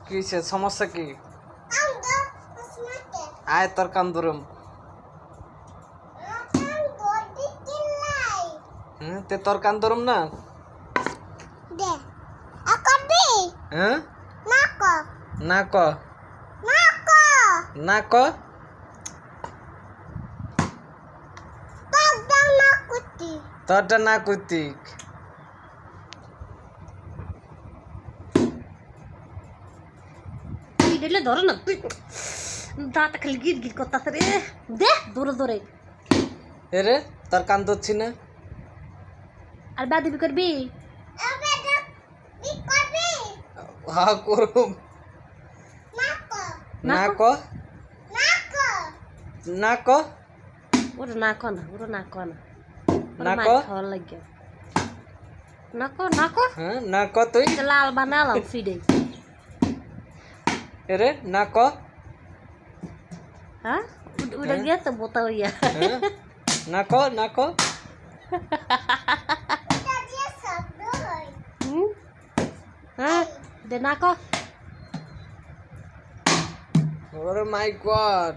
কিসে সমস্যা কি? আয় তোর কান ধরুম। তে তোর কান ধরুম না? হ্যাঁ না ক না ক তোরটা না কুতিক। দিলে ধরো না তুই দাঁত খালি গিট গিট করতেছে রে দে দূরে দূরে এরে তোর কান ধরছি না আর বাদি করবি হ্যাঁ করুম না ক না ক ওর না কো না ওর না কো না না ক খাওয়ার লাগে না কো হ্যাঁ না ক তুই লাল বানালাম ফিডে এরে না ক হ্যাঁ উড়ে গিয়ে তো বোতা হইয়া না ক না ক হ্যাঁ দে না কো ওরে মাই গড